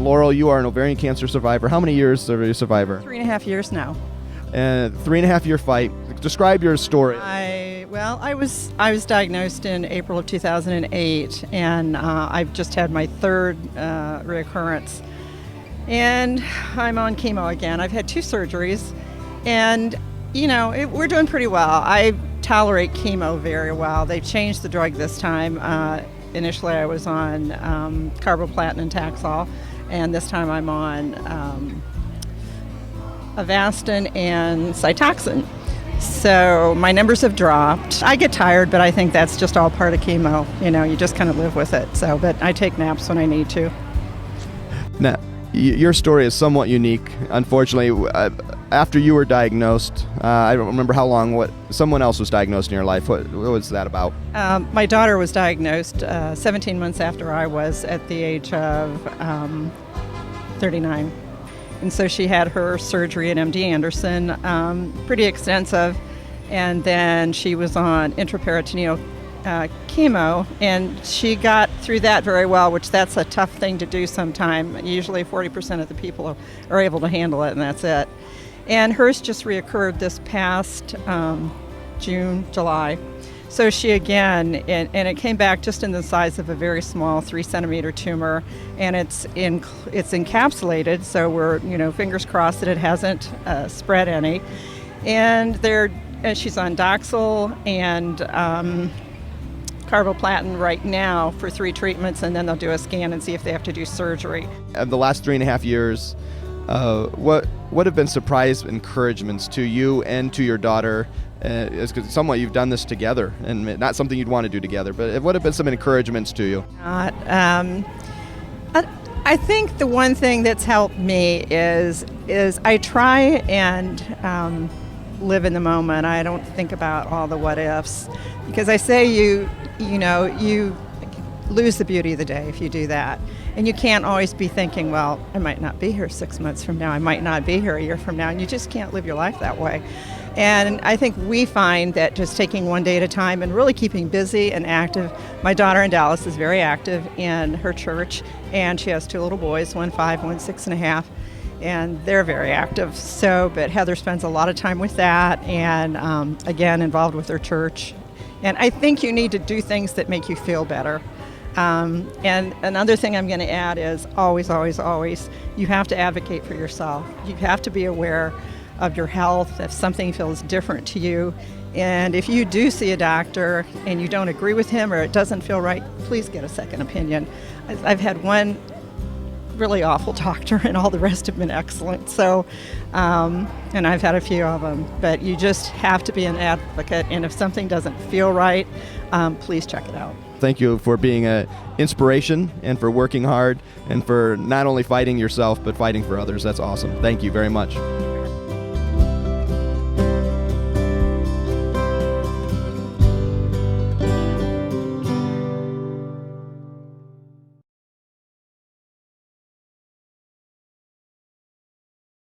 And Laurel, you are an ovarian cancer survivor. How many years are you a survivor? 3.5 years now. And 3.5-year fight. Describe your story. I was diagnosed in April of 2008, and I've just had my third recurrence. And I'm on chemo again. I've had 2 surgeries, and we're doing pretty well. I tolerate chemo very well. They've changed the drug this time. Initially, I was on carboplatin and Taxol, and this time I'm on Avastin and Cytoxan. So my numbers have dropped. I get tired, but I think that's just all part of chemo. You just kind of live with it. But I take naps when I need to. Now, your story is somewhat unique. Unfortunately, after you were diagnosed, I don't remember how long. Someone else was diagnosed in your life. What was that about? My daughter was diagnosed 17 months after I was, at the age of 39. And so she had her surgery at MD Anderson, pretty extensive, and then she was on intraperitoneal chemo, and she got through that very well, which that's a tough thing to do sometime. Usually 40% of the people are able to handle it, and that's it. And hers just reoccurred this past June, July. So she again, and it came back just in the size of a very small 3-centimeter tumor, and it's encapsulated. So we're fingers crossed that it hasn't spread any. And she's on Doxil and carboplatin right now for 3 treatments, and then they'll do a scan and see if they have to do surgery. In the last 3.5 years, what have been surprise encouragements to you and to your daughter? Because somewhat you've done this together, and not something you'd want to do together, but what have been some encouragements to you? I think the one thing that's helped me is I try and live in the moment. I don't think about all the what ifs, because I say you lose the beauty of the day if you do that. And you can't always be thinking, well, I might not be here 6 months from now, I might not be here a year from now, and you just can't live your life that way. And I think we find that just taking one day at a time and really keeping busy and active. My daughter in Dallas is very active in her church, and she has 2 little boys, one 5, one 6.5, and they're very active. But Heather spends a lot of time with that, and again, involved with her church. And I think you need to do things that make you feel better. And another thing I'm going to add is always, always, always, you have to advocate for yourself. You have to be aware of your health if something feels different to you. And if you do see a doctor and you don't agree with him or it doesn't feel right, please get a second opinion. I've had one really awful doctor, and all the rest have been excellent. So, and I've had a few of them, but you just have to be an advocate. And if something doesn't feel right, please check it out. Thank you for being an inspiration and for working hard and for not only fighting yourself, but fighting for others. That's awesome. Thank you very much.